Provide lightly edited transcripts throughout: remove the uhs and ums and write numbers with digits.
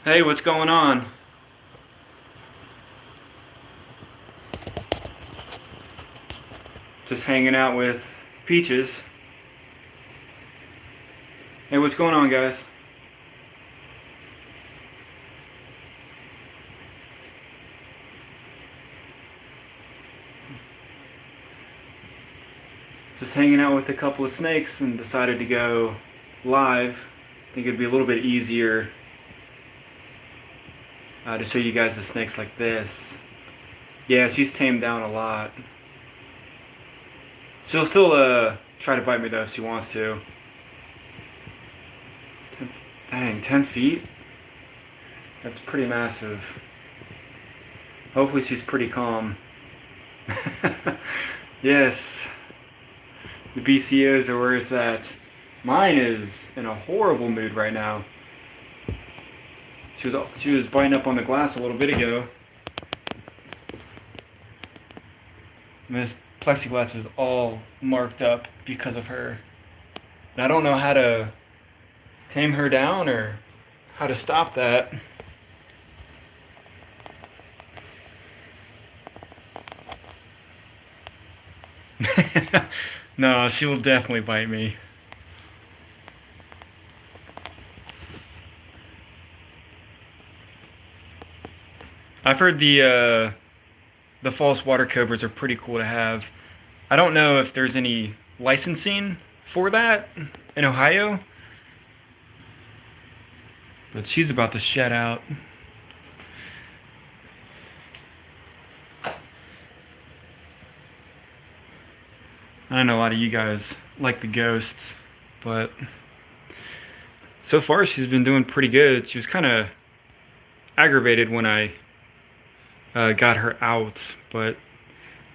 Hey, what's going on? Just hanging out with Peaches. Hey, what's going on, guys? Just hanging out with a couple of snakes and decided to go live. I think it'd be a little bit easier to show you guys the snakes like this. Yeah, she's tamed down a lot. She'll still try to bite me though if she wants to. 10, dang, 10 feet? That's pretty massive. Hopefully she's pretty calm. Yes, the BCOs are where it's at. Mine is in a horrible mood right now. She was biting up on the glass a little bit ago. This plexiglass is all marked up because of her. And I don't know how to tame her down or how to stop that. No, she will definitely bite me. I've heard the false water cobras are pretty cool to have. I don't know if there's any licensing for that in Ohio, but she's about to shed out. I know a lot of you guys like the ghosts, but so far she's been doing pretty good. She was kind of aggravated when I got her out, but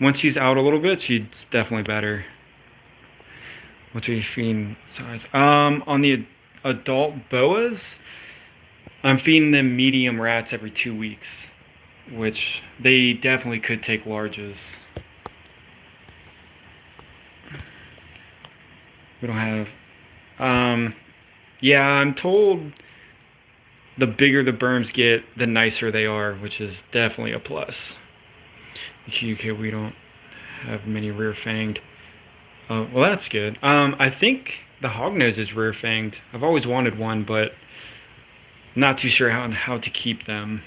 once she's out a little bit, she's definitely better. What's your feeding size? On the adult boas, I'm feeding them medium rats every 2 weeks, which they definitely could take larges. We don't have. Yeah, I'm told the bigger the berms get, the nicer they are, which is definitely a plus. In the UK, we don't have many rear fanged. Well, that's good. I think the hognose is rear fanged. I've always wanted one, but not too sure how to keep them.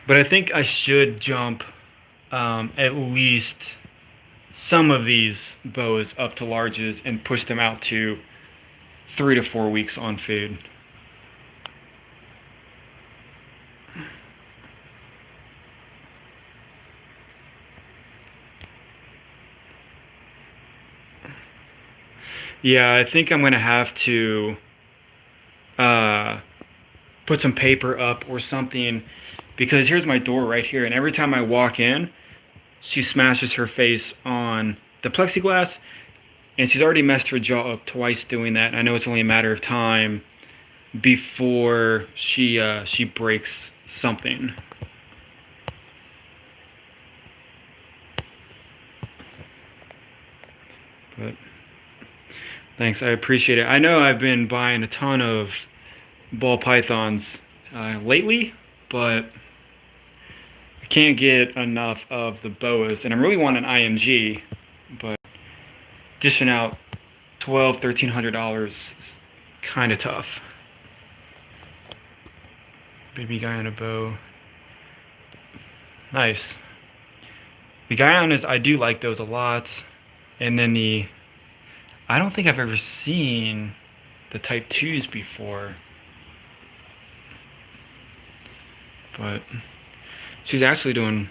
But I think I should jump at least some of these boas up to larges and push them out to 3 to 4 weeks on food. Yeah, I think I'm gonna have to uh, put some paper up or something because here's my door right here, and every time I walk in, she smashes her face on the plexiglass, and she's already messed her jaw up twice doing that. I know it's only a matter of time before she breaks something. But thanks, I appreciate it. I know I've been buying a ton of ball pythons lately, but I can't get enough of the boas, and I really want an IMG, but dishing out $1,200, $1,300 is kind of tough. Baby guy on a bow. Nice. The Guyanas, I do like those a lot. And then I don't think I've ever seen the Type 2s before. But she's actually doing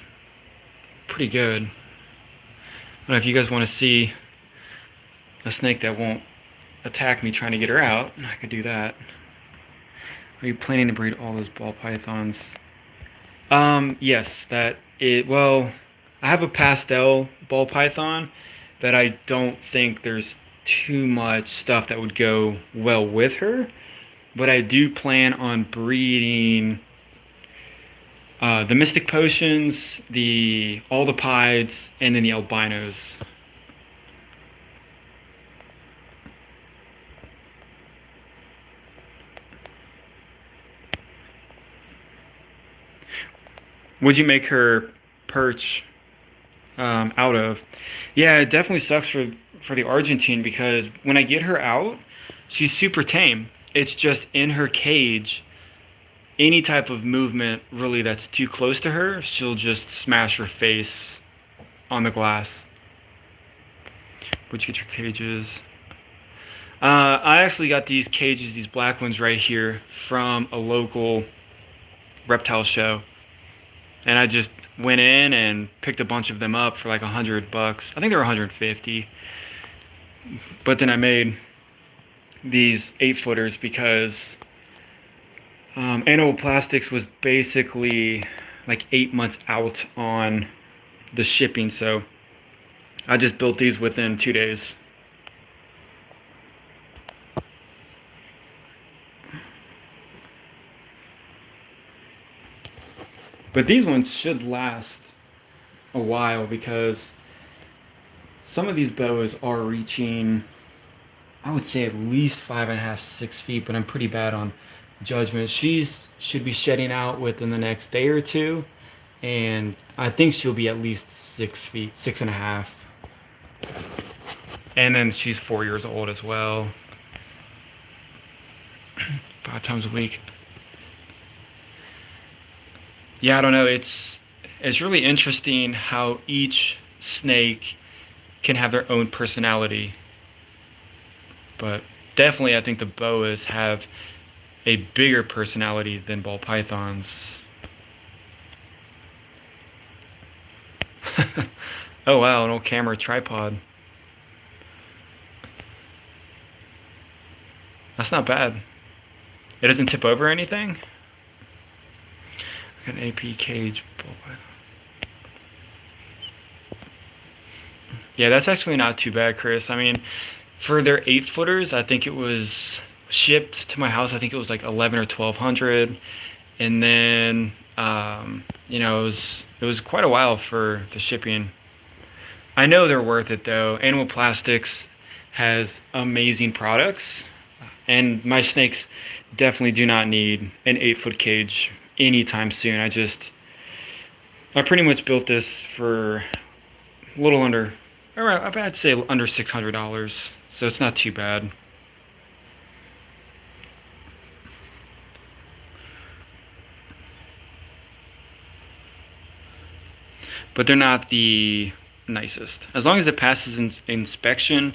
pretty good. I don't know if you guys want to see a snake that won't attack me trying to get her out. I could do that. Are you planning to breed all those ball pythons? Yes, well, I have a pastel ball python that I don't think there's too much stuff that would go well with her, but I do plan on breeding the Mystic Potions, all the Pieds, and then the Albinos. Would you make her perch out of? Yeah, it definitely sucks for the Argentine because when I get her out, she's super tame. It's just in her cage, any type of movement really that's too close to her, she'll just smash her face on the glass. Where'd you get your cages? I actually got these cages, these black ones right here, from a local reptile show. And I just went in and picked a bunch of them up for like $100. I think they were 150. But then I made these 8-footers because Animal Plastics was basically like 8 months out on the shipping, so I just built these within 2 days. But these ones should last a while because some of these boas are reaching, I would say at least 5.5, 6 feet, but I'm pretty bad on judgment. Should be shedding out within the next day or two, and I think she'll be at least 6 feet, 6.5. And then she's 4 years old as well. 5 times a week. Yeah, I don't know. It's really interesting how each snake can have their own personality. But definitely, I think the boas have a bigger personality than ball pythons. Oh wow, an old camera tripod. That's not bad. It doesn't tip over or anything. An AP cage ball python. Yeah, that's actually not too bad, Chris. I mean, for their 8-footers, I think it was shipped to my house. I think it was like 11 or 1200, and then it was quite a while for the shipping. I know they're worth it though. Animal Plastics has amazing products, and my snakes definitely do not need an 8-foot cage anytime soon. I pretty much built this for a little under, or I'd say under $600, so it's not too bad. But they're not the nicest. As long as it passes inspection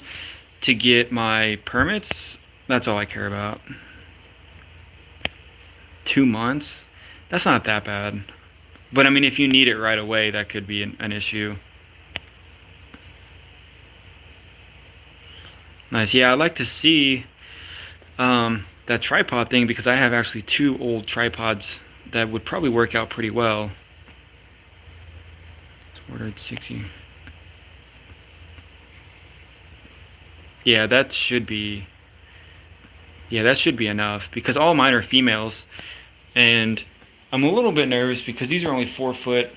to get my permits, that's all I care about. 2 months? That's not that bad. But I mean, if you need it right away, that could be an issue. Nice. Yeah, I'd like to see that tripod thing because I have actually 2 old tripods that would probably work out pretty well. Ordered 60. Yeah, that should be. Yeah, that should be enough because all mine are females, and I'm a little bit nervous because these are only 4 foot,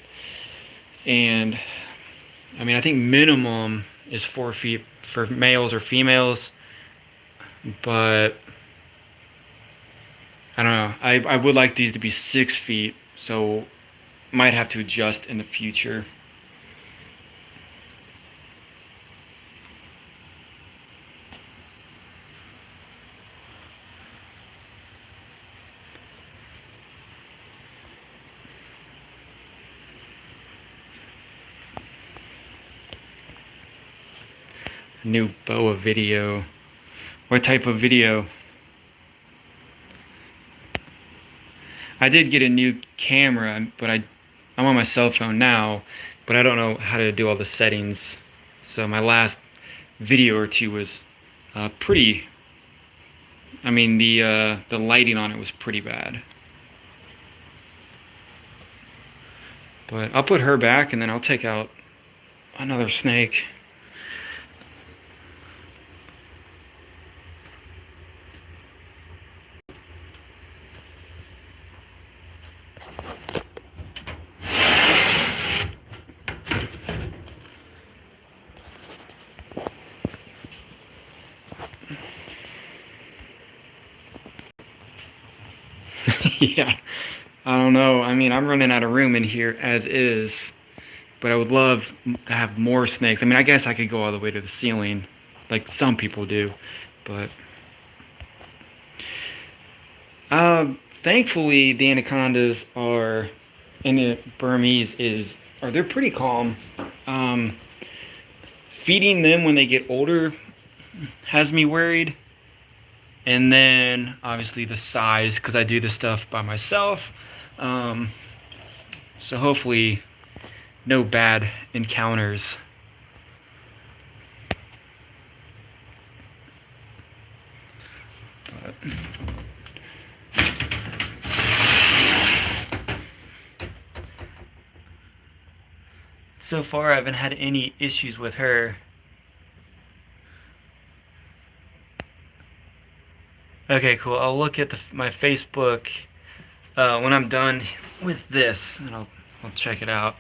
and I mean I think minimum is 4 feet for males or females, but I don't know. I would like these to be 6 feet, so might have to adjust in the future. New boa video. What type of video? I did get a new camera, but I'm on my cell phone now, but I don't know how to do all the settings. So my last video or two was pretty. I mean the lighting on it was pretty bad. But I'll put her back and then I'll take out another snake. Yeah, I don't know. I mean, I'm running out of room in here as is, but I would love to have more snakes. I mean, I guess I could go all the way to the ceiling, like some people do, but thankfully the anacondas are, and the Burmese they're pretty calm. Um, Feeding them when they get older has me worried. And then obviously the size, because I do this stuff by myself. Um, so hopefully no bad encounters. But so far I haven't had any issues with her. Okay, cool. I'll look at my Facebook when I'm done with this, and I'll check it out.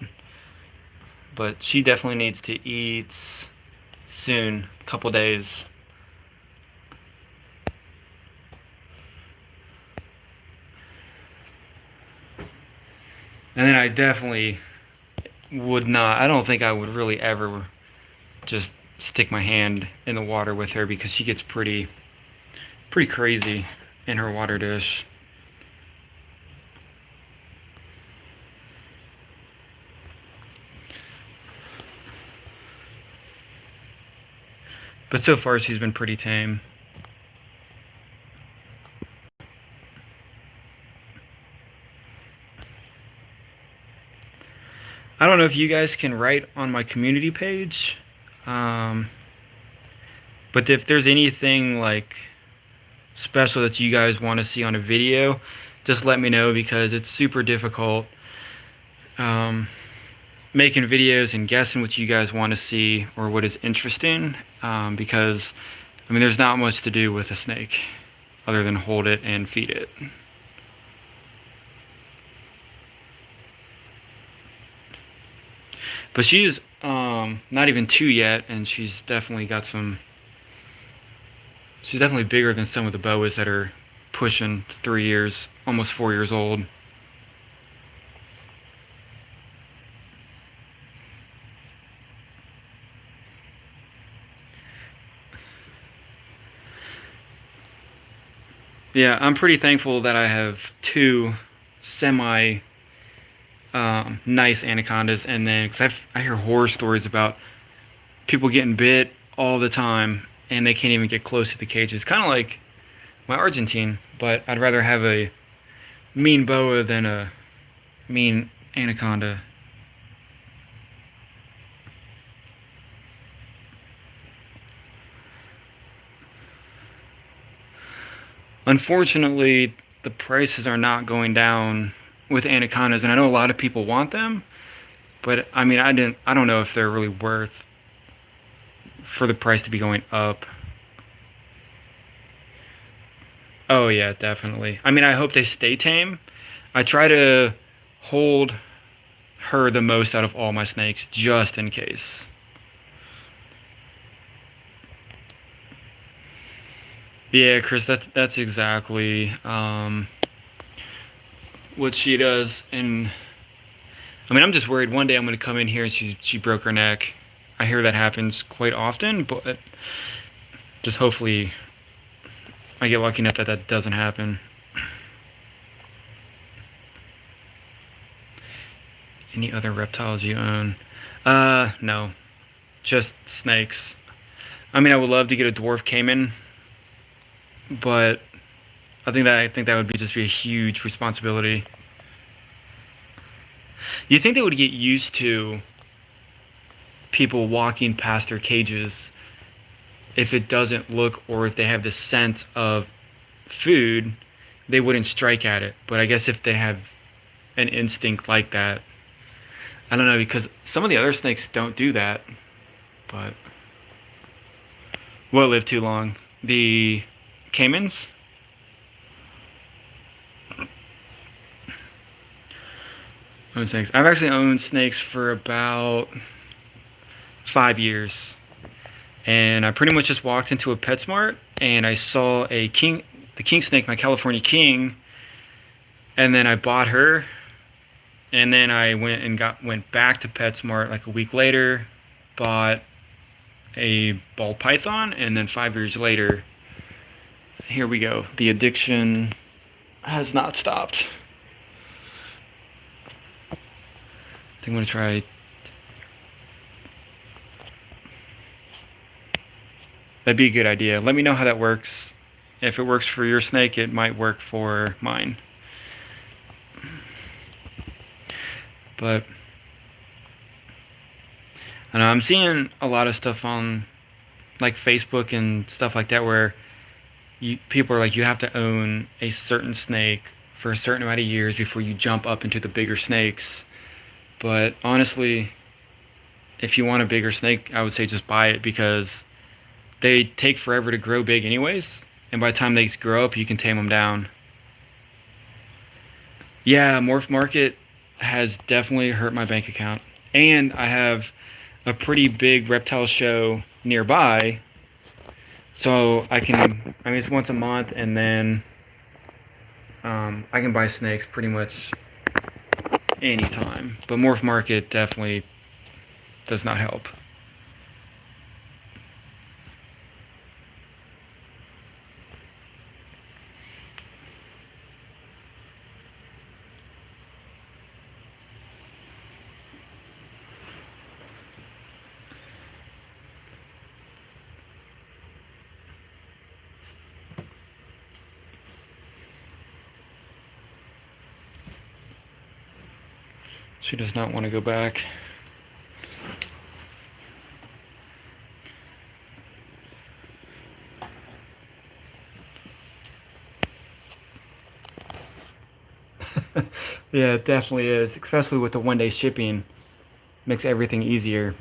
But she definitely needs to eat soon, a couple days. And then I definitely would not, I don't think I would really ever just stick my hand in the water with her, because she gets pretty crazy in her water dish. But so far she's been pretty tame. I don't know if you guys can write on my community page, but if there's anything like special that you guys want to see on a video, just let me know, because it's super difficult making videos and guessing what you guys want to see or what is interesting, because I mean there's not much to do with a snake other than hold it and feed it. But she's not even 2 yet, and she's definitely bigger than some of the boas that are pushing 3 years, almost 4 years old. Yeah, I'm pretty thankful that I have 2 semi nice anacondas, and then because I hear horror stories about people getting bit all the time and they can't even get close to the cages. Kind of like my Argentine, but I'd rather have a mean boa than a mean anaconda. Unfortunately, the prices are not going down with anacondas, and I know a lot of people want them, but I mean, I don't know if they're really worth for the price to be going up. Oh yeah, definitely. I mean, I hope they stay tame. I try to hold her the most out of all my snakes, just in case. Yeah, Chris, that's exactly what she does. And I mean, I'm just worried one day I'm going to come in here and she broke her neck. I hear that happens quite often, but just hopefully I get lucky enough that that doesn't happen. Any other reptiles you own? No, just snakes. I mean, I would love to get a dwarf caiman, but I think that would be a huge responsibility. You think they would get used to people walking past their cages if it doesn't look, or if they have the scent of food, they wouldn't strike at it. But I guess if they have an instinct like that, I don't know, because some of the other snakes don't do that, but won't live too long. The caimans? Own snakes. I've actually owned snakes for about 5 years. And I pretty much just walked into a PetSmart and I saw the king snake, my California king, And then I bought her, and then I went back to PetSmart like a week later, bought a ball python, and then 5 years later, here we go. The addiction has not stopped. I think I'm gonna try. That'd be a good idea. Let me know how that works. If it works for your snake, it might work for mine. But I know I'm seeing a lot of stuff on like Facebook and stuff like that where people are like, you have to own a certain snake for a certain amount of years before you jump up into the bigger snakes. But honestly, if you want a bigger snake, I would say just buy it, because they take forever to grow big anyways, and by the time they grow up, you can tame them down. Yeah, Morph Market has definitely hurt my bank account. And I have a pretty big reptile show nearby, so I mean, it's once a month, and then I can buy snakes pretty much anytime. But Morph Market definitely does not help. She does not want to go back. Yeah, it definitely is, especially with the 1 day shipping. Makes everything easier.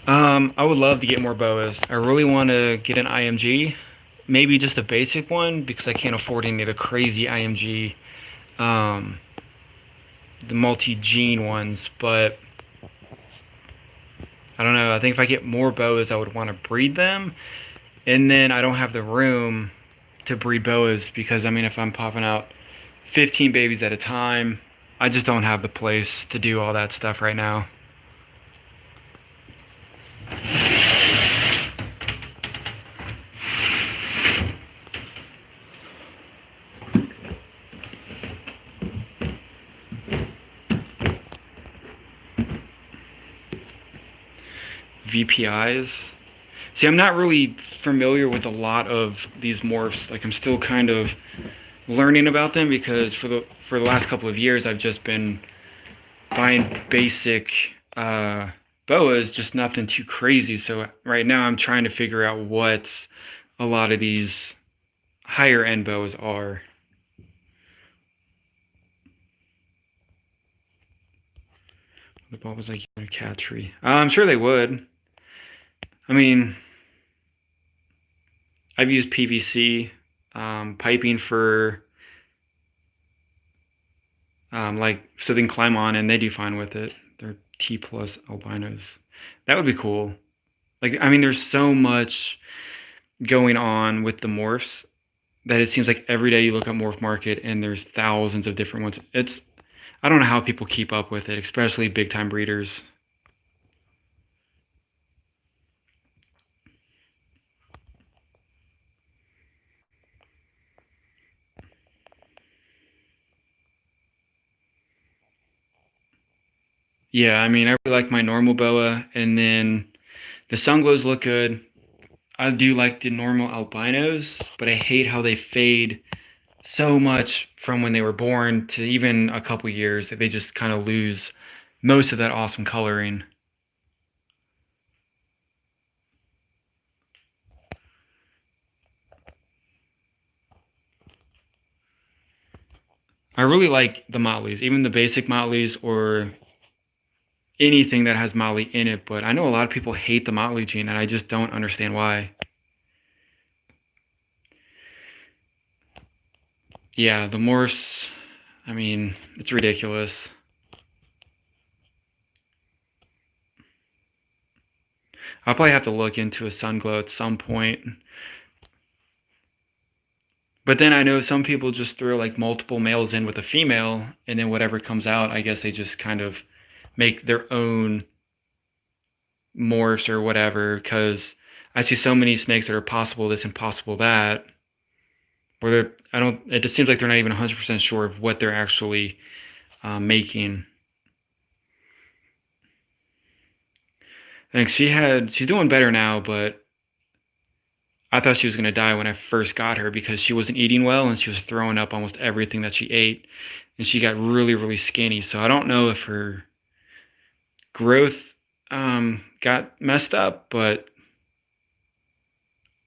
I would love to get more boas. I really want to get an IMG, maybe just a basic one, because I can't afford any of the crazy IMG, um, the multi-gene ones. But I don't know. I think if I get more boas, I would want to breed them, and then I don't have the room to breed boas, because I mean, if I'm popping out 15 babies at a time, I just don't have the place to do all that stuff right now. VPIs. See, I'm not really familiar with a lot of these morphs. Like, I'm still kind of learning about them, because for the last couple of years I've just been buying basic boas, just nothing too crazy. So right now I'm trying to figure out what a lot of these higher end boas are. The ball was like a cat tree. I'm sure they would. I mean, I've used PVC piping for like, so they can climb on, and they do fine with it. They're T plus albinos. That would be cool. Like, I mean, there's so much going on with the morphs that it seems like every day you look at Morph Market and there's thousands of different ones. I don't know how people keep up with it, especially big time breeders. Yeah, I mean, I really like my normal boa, and then the sunglows look good. I do like the normal albinos, but I hate how they fade so much from when they were born to even a couple years, that they just kind of lose most of that awesome coloring. I really like the motleys, even the basic motleys, or anything that has motley in it, but I know a lot of people hate the motley gene, and I just don't understand why. Yeah, the morse, I mean, it's ridiculous. I'll probably have to look into a sun glow at some point. But then I know some people just throw like multiple males in with a female, and then whatever comes out, I guess they just kind of make their own morphs or whatever. Because I see so many snakes that are possible this and possible that, where they're, I don't, it just seems like they're not even 100% sure of what they're actually making. I think she's doing better now, but I thought she was going to die when I first got her because she wasn't eating well and she was throwing up almost everything that she ate. And she got really, really skinny. So I don't know if her growth got messed up, but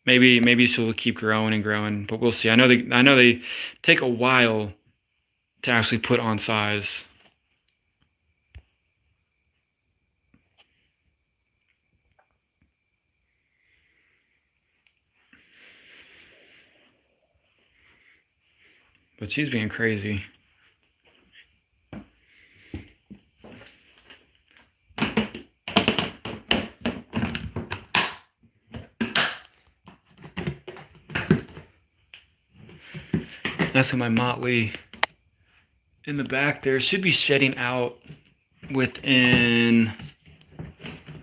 maybe she'll keep growing and growing. But we'll see. I know they take a while to actually put on size. But she's being crazy. That's my motley in the back there. Should be shedding out within.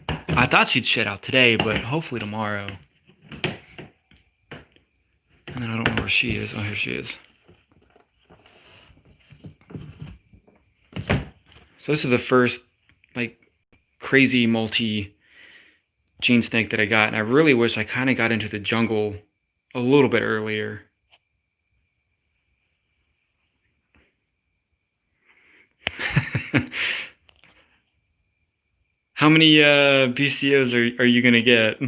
I thought she'd shed out today, but hopefully tomorrow. And then I don't know where she is. Oh, here she is. So this is the first like crazy multi gene snake that I got, and I really wish I kind of got into the jungle a little bit earlier. How many BCOs are you gonna get?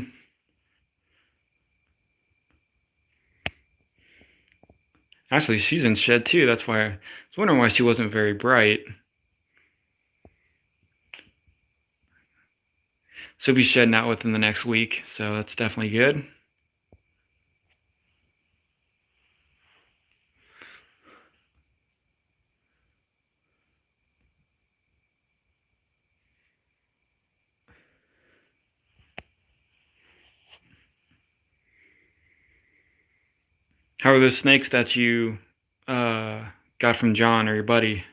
Actually, she's in shed too. That's why I was wondering why she wasn't very bright. She'll be shedding out within the next week, so that's definitely good. How are those snakes that you got from John or your buddy?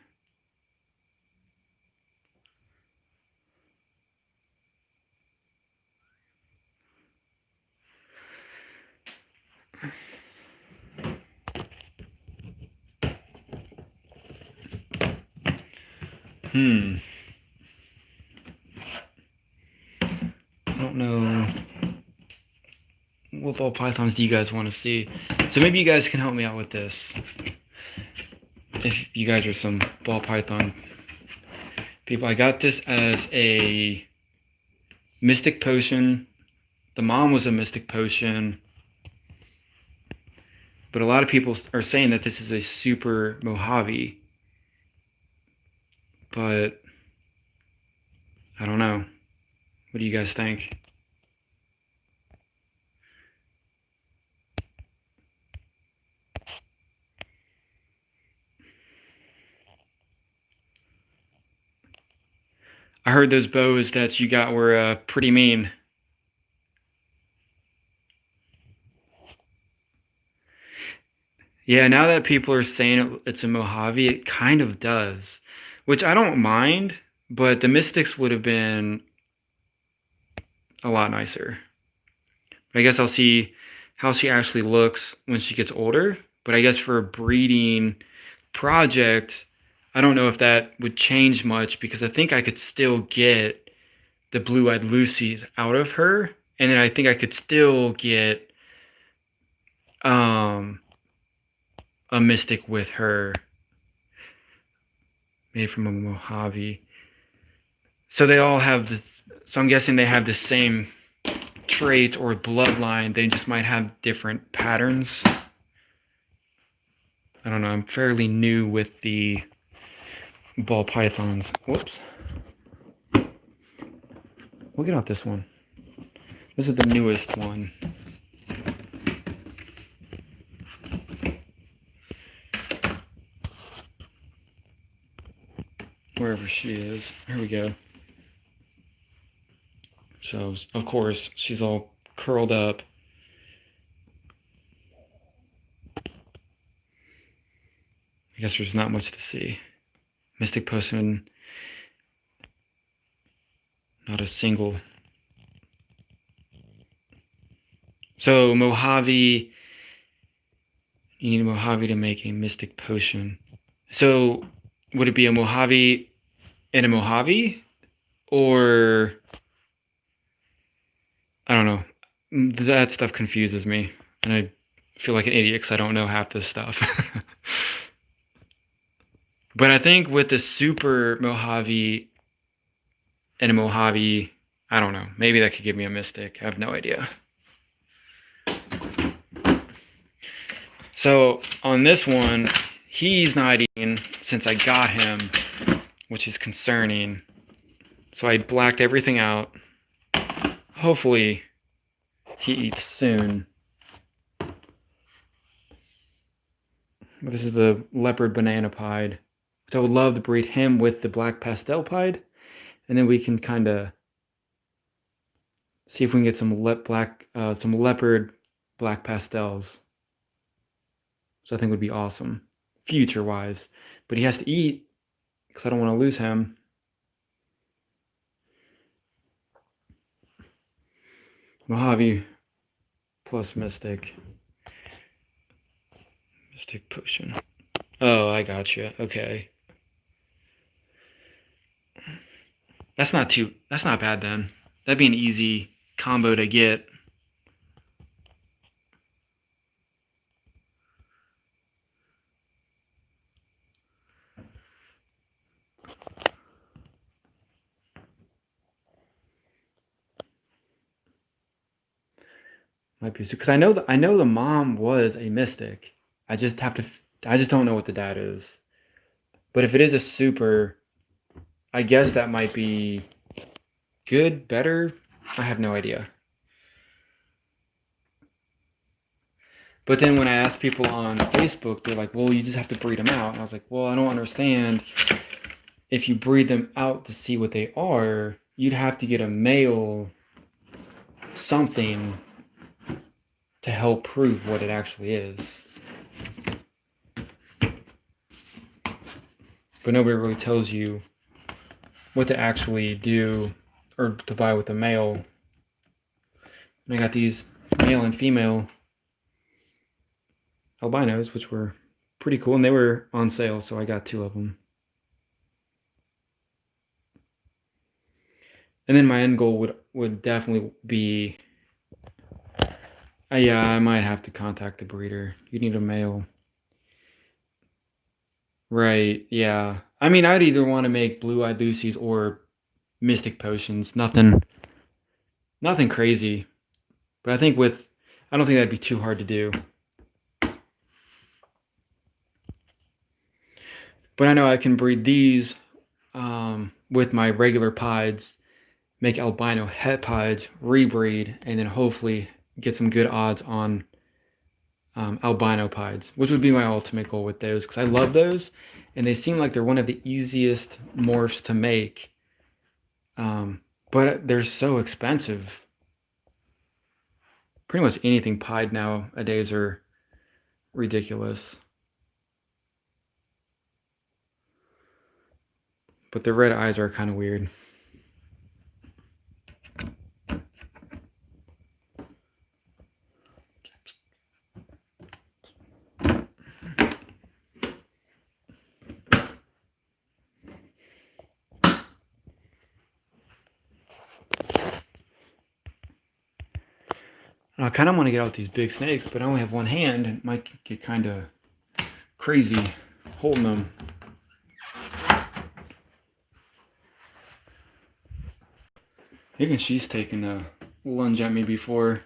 I don't know. What ball pythons do you guys want to see? So maybe you guys can help me out with this. If you guys are some ball python people. I got this as a mystic potion. The mom was a mystic potion. But a lot of people are saying that this is a super Mojave. But I don't know. What do you guys think? I heard those bows that you got were pretty mean. Yeah, now that people are saying it's a Mojave, it kind of does. Which I don't mind, but the Mystics would have been a lot nicer. But I guess I'll see how she actually looks when she gets older. But I guess for a breeding project, I don't know if that would change much because I think I could still get the blue-eyed Lucy's out of her, and then I think I could still get um, a Mystic with her, made from a Mojave. So they all have the. So I'm guessing they have the same traits or bloodline. They just might have different patterns. I don't know. I'm fairly new with the ball pythons. Whoops. We'll get out this one. This is the newest one. Wherever she is. Here we go. So, of course, she's all curled up. guess there's not much to see. Mystic Potion, not a single. So Mojave, you need a Mojave to make a Mystic Potion. So would it be a Mojave and a Mojave? Or I don't know. That stuff confuses me. And I feel like an idiot because I don't know half this stuff. But I think with the super Mojave and a Mojave, I don't know. Maybe that could give me a Mystic. I have no idea. So on this one, he's not eating since I got him, which is concerning. So I blacked everything out. Hopefully he eats soon. This is the leopard banana pied. So I would love to breed him with the black pastel pied. And then we can kind of see if we can get some leopard black pastels. So I think would be awesome, future-wise. But he has to eat, because I don't want to lose him. Mojave plus Mystic. Mystic Potion. Oh, I gotcha. Okay. That's not bad then. That'd be an easy combo to get. Might be because I know the mom was a Mystic. I just don't know what the dad is. But if it is a super, I guess that might be good, better. I have no idea. But then when I ask people on Facebook, they're like, well, you just have to breed them out. And I was like, well, I don't understand. If you breed them out to see what they are, you'd have to get a male something to help prove what it actually is. But nobody really tells you what to actually do or to buy with a male. And I got these male and female albinos, which were pretty cool, and they were on sale, so I got 2 of them. And then my end goal would definitely be, yeah, I might have to contact the breeder. You need a male. Right, yeah. I mean, I'd either want to make blue-eyed Lucy's or Mystic Potions. Nothing crazy. But I don't think that'd be too hard to do. But I know I can breed these with my regular pieds, make albino het pieds, rebreed, and then hopefully get some good odds on albino pieds, which would be my ultimate goal with those, because I love those, and they seem like they're one of the easiest morphs to make. But they're so expensive. Pretty much anything pied nowadays are ridiculous. But the red eyes are kind of weird. I kind of want to get out these big snakes, but I only have one hand, and it might get kind of crazy holding them. Even she's taken a lunge at me before.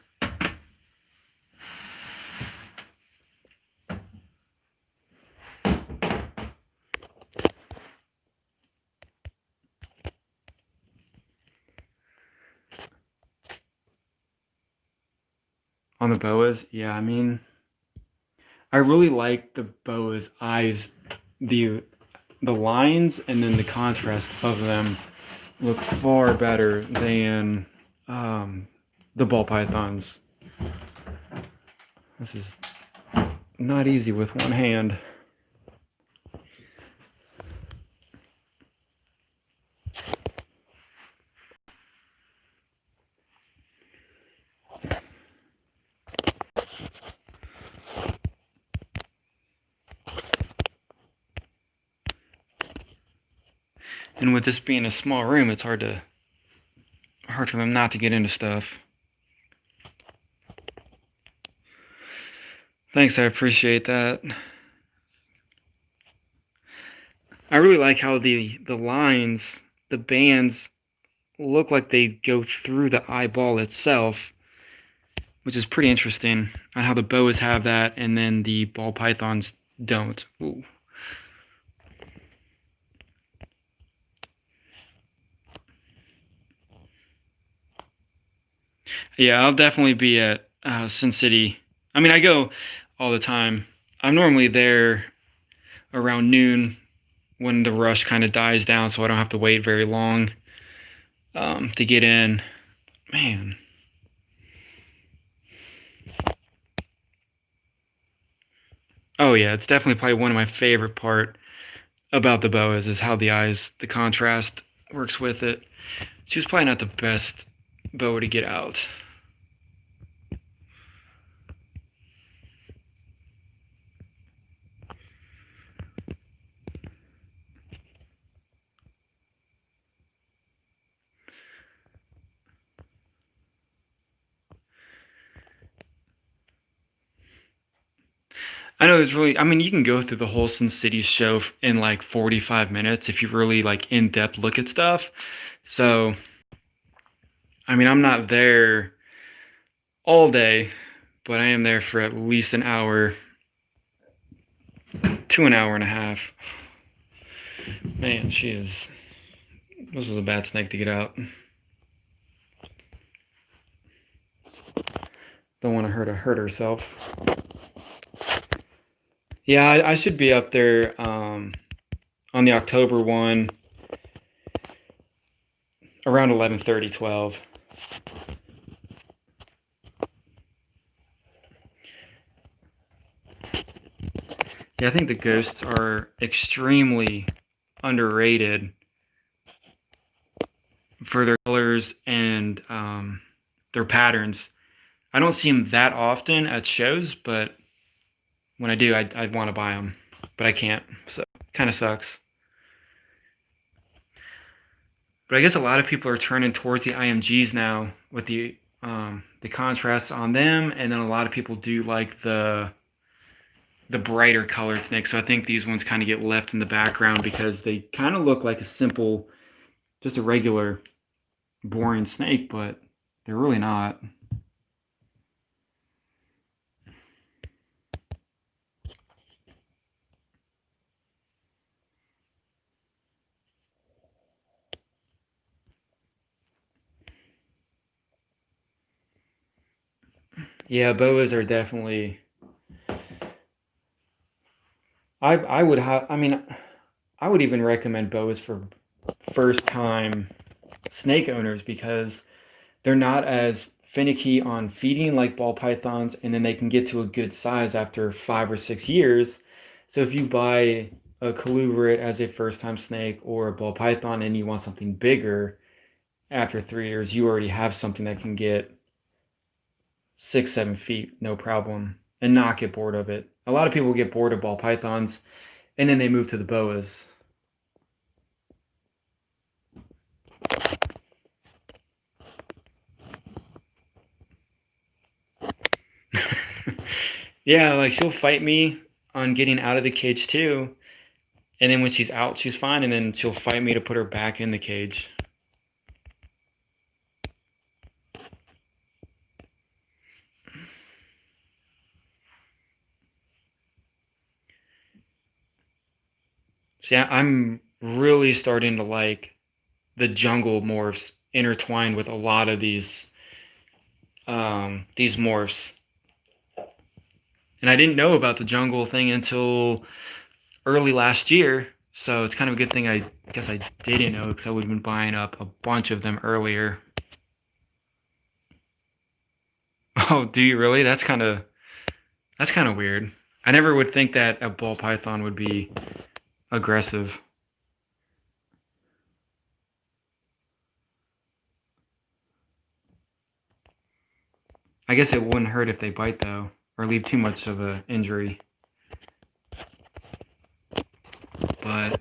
On the boas, yeah, I mean, I really like the boas' eyes. The lines and then the contrast of them look far better than the ball pythons. This is not easy with one hand. And with this being a small room, it's hard for them not to get into stuff. Thanks, I appreciate that. I really like how the lines, the bands, look like they go through the eyeball itself, which is pretty interesting on how the boas have that and then the ball pythons don't. Ooh. Yeah, I'll definitely be at Sin City. I mean, I go all the time. I'm normally there around noon when the rush kind of dies down, so I don't have to wait very long to get in. Man. Oh yeah, it's definitely probably one of my favorite part about the boas is how the eyes, the contrast works with it. She was probably not the best boa to get out. I know it's really, I mean, you can go through the whole Sin City show in like 45 minutes if you really like in-depth look at stuff. So, I mean, I'm not there all day, but I am there for at least an hour to an hour and a half. Man, this was a bad snake to get out. Don't want her to hurt herself. Yeah, I should be up there on the October one around 11:30, 12. Yeah, I think the ghosts are extremely underrated for their colors and their patterns. I don't see them that often at shows, but when I do, I'd want to buy them, but I can't, so kind of sucks. But I guess a lot of people are turning towards the IMGs now with the contrast on them, and then a lot of people do like the brighter colored snakes. So I think these ones kind of get left in the background because they kind of look like a simple, just a regular, boring snake, but they're really not. Yeah, boas are definitely. I would have. I mean, I would even recommend boas for first time snake owners because they're not as finicky on feeding like ball pythons, and then they can get to a good size after 5 or 6 years. So if you buy a colubrid as a first time snake or a ball python and you want something bigger after 3 years, you already have something that can get 6, 7 feet, no problem, and not get bored of it. A lot of people get bored of ball pythons and then they move to the boas. Yeah, like she'll fight me on getting out of the cage too. And then when she's out, she's fine. And then she'll fight me to put her back in the cage. See, I'm really starting to like the jungle morphs intertwined with a lot of these morphs. And I didn't know about the jungle thing until early last year. So it's kind of a good thing I guess I didn't know because I would have been buying up a bunch of them earlier. Oh, do you really? That's kind of weird. I never would think that a ball python would be aggressive. I guess it wouldn't hurt if they bite though, or leave too much of an injury. But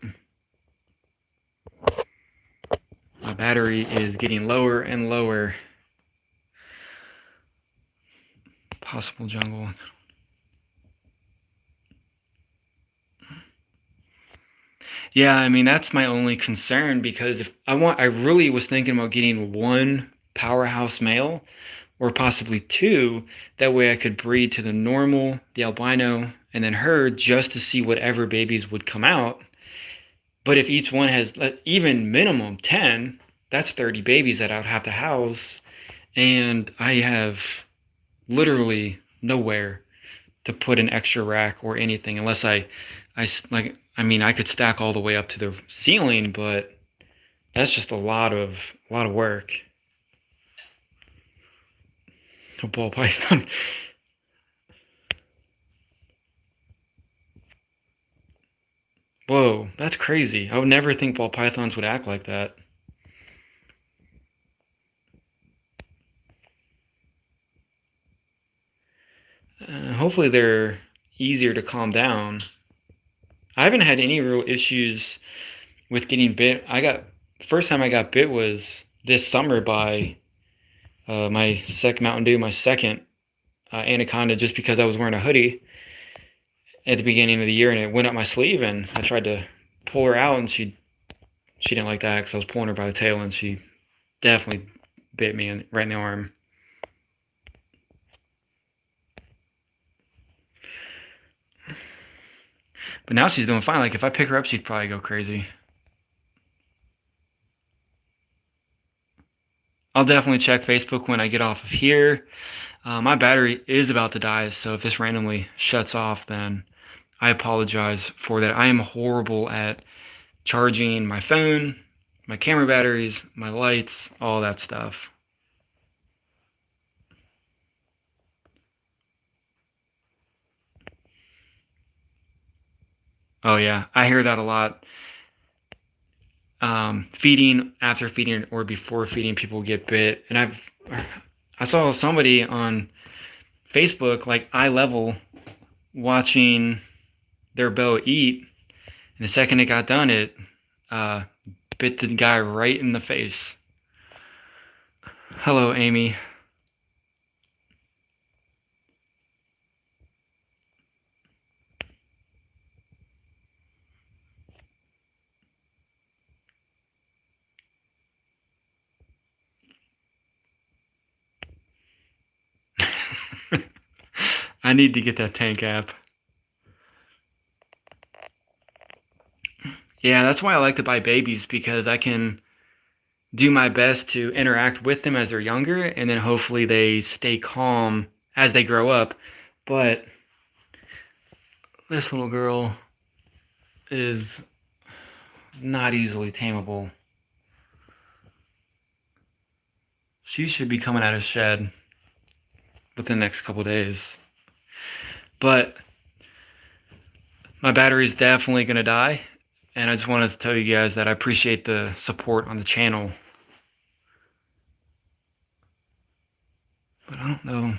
battery is getting lower and lower. Possible jungle. Yeah, I mean, that's my only concern, because if I really was thinking about getting one powerhouse male or possibly two. That way I could breed to the normal, the albino, and then her, just to see whatever babies would come out. But if each one has even minimum 10, that's 30 babies that I would have to house. And I have literally nowhere to put an extra rack or anything, unless I mean, I could stack all the way up to the ceiling, but that's just a lot of work. A ball python. Whoa, that's crazy. I would never think ball pythons would act like that. Hopefully they're easier to calm down. I haven't had any real issues with getting bit. First time I got bit was this summer by my second Mountain Dew, my second Anaconda, just because I was wearing a hoodie at the beginning of the year and it went up my sleeve, and I tried to pull her out, and she didn't like that because I was pulling her by the tail, and she definitely bit me right in the arm. But now she's doing fine. Like, if I pick her up, she'd probably go crazy. I'll definitely check Facebook when I get off of here. My battery is about to die, so if this randomly shuts off, then I apologize for that. I am horrible at charging my phone, my camera batteries, my lights, all that stuff. Oh yeah, I hear that a lot. Feeding, after feeding, or before feeding, people get bit. And I saw somebody on Facebook, like eye level, watching their bow eat, and the second it got done, it bit the guy right in the face. Hello, Amy. I need to get that tank app. Yeah, that's why I like to buy babies, because I can do my best to interact with them as they're younger, and then hopefully they stay calm as they grow up. But this little girl is not easily tameable. She should be coming out of shed within the next couple days. But my battery is definitely going to die, and I just wanted to tell you guys that I appreciate the support on the channel. But I don't know.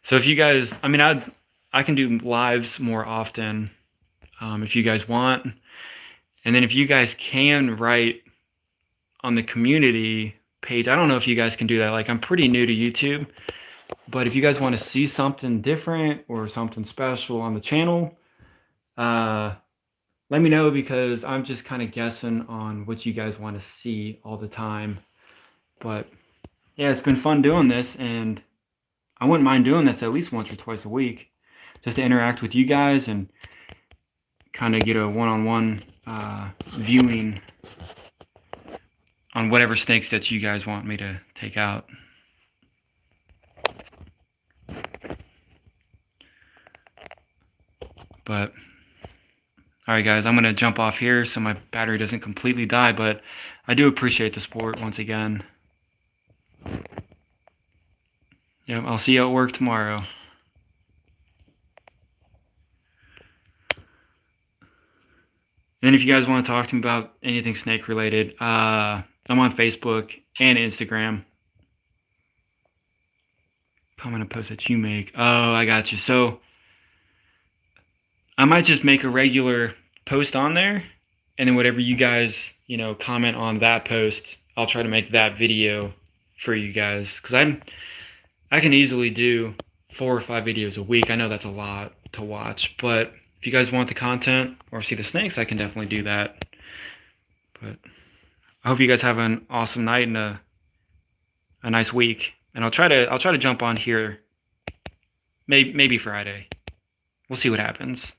So if you guys, I mean, I can do lives more often if you guys want. And then if you guys can write on the community page, I don't know if you guys can do that. Like, I'm pretty new to YouTube, but if you guys want to see something different or something special on the channel, let me know, because I'm just kind of guessing on what you guys want to see all the time. But yeah, it's been fun doing this, and I wouldn't mind doing this at least once or twice a week, just to interact with you guys and kind of get a one-on-one viewing on whatever snakes that you guys want me to take out. But all right, guys, I'm going to jump off here so my battery doesn't completely die, but I do appreciate the support once again. Yep, I'll see you at work tomorrow. And then if you guys want to talk to me about anything snake related, I'm on Facebook and Instagram. comment on posts that you make. Oh, I got you. So I might just make a regular post on there, and then whatever you guys, comment on that post, I'll try to make that video for you guys. Because I can easily do 4 or 5 videos a week. I know that's a lot to watch, but if you guys want the content or see the snakes, I can definitely do that. But I hope you guys have an awesome night and a nice week. And I'll try to jump on here maybe Friday. We'll see what happens.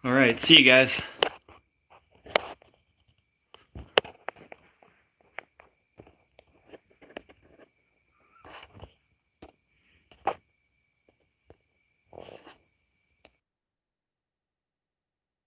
All right, see you guys.